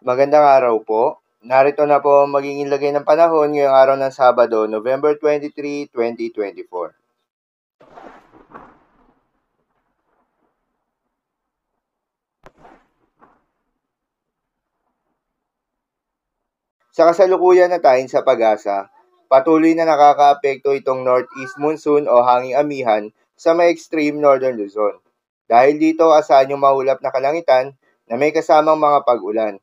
Magandang araw po. Narito na po ang magiging lagay ng panahon ngayong araw ng Sabado, November 23, 2024. Sa kasalukuyan na tayo sa pag-asa, patuloy na nakakaapekto itong northeast monsoon o hanging amihan sa may extreme northern Luzon. Dahil dito, asahan yung maulap na kalangitan na may kasamang mga pag-ulan.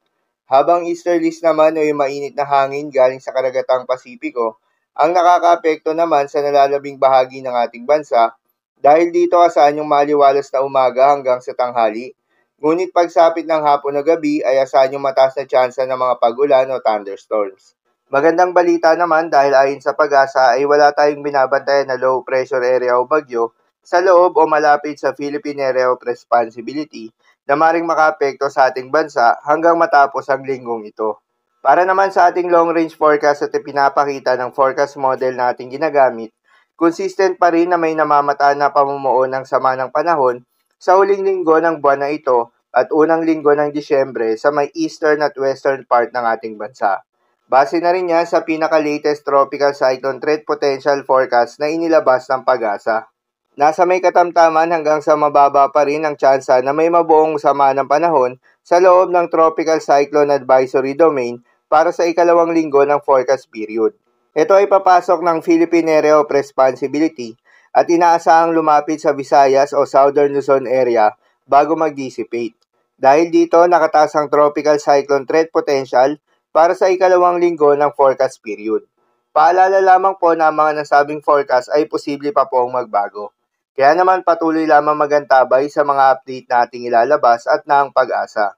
Habang easterlies naman o yung mainit na hangin galing sa karagatang Pasipiko, ang nakakaapekto naman sa nalalabing bahagi ng ating bansa dahil dito asahan yung maliwalas na umaga hanggang sa tanghali. Ngunit pagsapit ng hapon o gabi ay asahan yung mataas na tsansa ng mga pag-ulan o thunderstorms. Magandang balita naman dahil ayon sa pag-asa ay wala tayong binabantayan na low pressure area o bagyo sa loob o malapit sa Philippine Area of Responsibility na maring makaapekto sa ating bansa hanggang matapos ang linggong ito. Para naman sa ating long-range forecast at ipinapakita ng forecast model na ating ginagamit, consistent pa rin na may namamataan na pamumuo ng sama ng panahon sa huling linggo ng buwan na ito at unang linggo ng Disyembre sa may eastern at western part ng ating bansa. Base na rin yan sa pinaka-latest tropical cyclone threat potential forecast na inilabas ng pag-asa. Nasa may katamtaman hanggang sa mababa pa rin ang tsansa na may mabuong sama ng panahon sa loob ng Tropical Cyclone Advisory Domain para sa ikalawang linggo ng forecast period. Ito ay papasok ng Philippine Area of Responsibility at inaasahang lumapit sa Visayas o Southern Luzon area bago mag-dissipate. Dahil dito, nakataas ang Tropical Cyclone Threat Potential para sa ikalawang linggo ng forecast period. Paalala lamang po na ang mga nasabing forecast ay posible pa poong magbago. Kaya naman patuloy lamang magantabay sa mga update na ating ilalabas at ng pag-asa.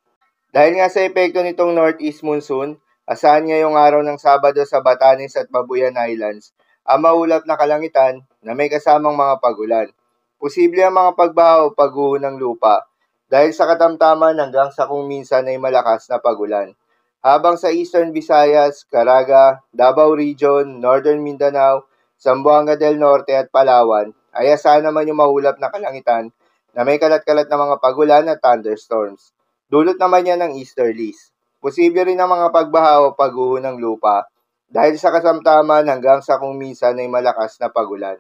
Dahil nga sa epekto nitong northeast monsoon, asahan ngayong araw ng Sabado sa Batanes at Babuyan Islands ang maulap na kalangitan na may kasamang mga pag-ulan. Posible ang mga pagbaha o pagguho ng lupa dahil sa katamtaman hanggang sa kung minsan ay malakas na pag-ulan. Habang sa Eastern Visayas, Caraga, Davao Region, Northern Mindanao, Zamboanga del Norte at Palawan ay asahan naman yung maulap na kalangitan na may kalat-kalat na mga pag-ulan at thunderstorms. Dulot naman yan ng easterlies. Posible rin ang mga pagbaha o pagguho ng lupa dahil sa kasamtaman hanggang sa kung minsan ay malakas na pag-ulan.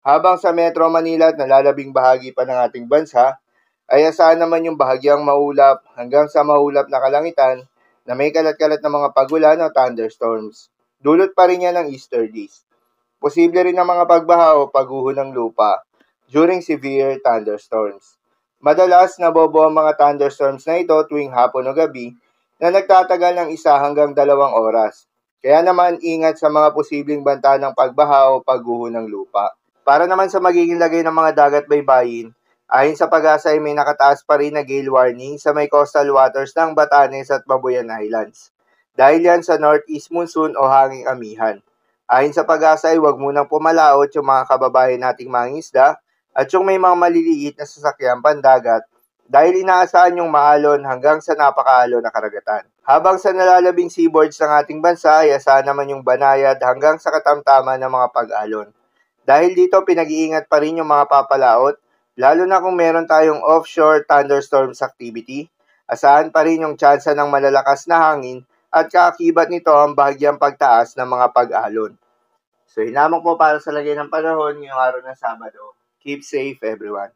Habang sa Metro Manila at nalalabing bahagi pa ng ating bansa, ay asahan naman yung bahagyang maulap hanggang sa maulap na kalangitan na may kalat-kalat na mga pag-ulan o thunderstorms. Dulot pa rin yan ng easterlies. Posible rin ang mga pagbaha o pagguho ng lupa during severe thunderstorms. Madalas nabobo ang mga thunderstorms na ito tuwing hapon o gabi na nagtatagal ng 1 hanggang 2 oras. Kaya naman ingat sa mga posibleng banta ng pagbaha o pagguho ng lupa. Para naman sa magiging lagay ng mga dagat baybayin, ayon sa pag-asa ay may nakataas pa rin na gale warning sa may coastal waters ng Batanes at Babuyan Islands. Dahil yan sa northeast monsoon o hanging amihan. Ayon sa pag-asa ay huwag munang pumalaot yung mga kababayan nating mangingisda at yung may mga maliliit na sasakyan pandagat dahil inaasahan yung maalon hanggang sa napakaalon na karagatan. Habang sa nalalabing seaboards ng ating bansa ay asahan naman yung banayad hanggang sa katamtaman ng mga pag-alon. Dahil dito pinag-iingat pa rin yung mga papalaot, lalo na kung meron tayong offshore thunderstorms activity, asahan pa rin yung tsansa ng malalakas na hangin at kaakibat nito ang bahagyang pagtaas ng mga pag-alon. So, hinamok po para sa lagay ng panahon ngayong araw ng Sabado. Keep safe, everyone.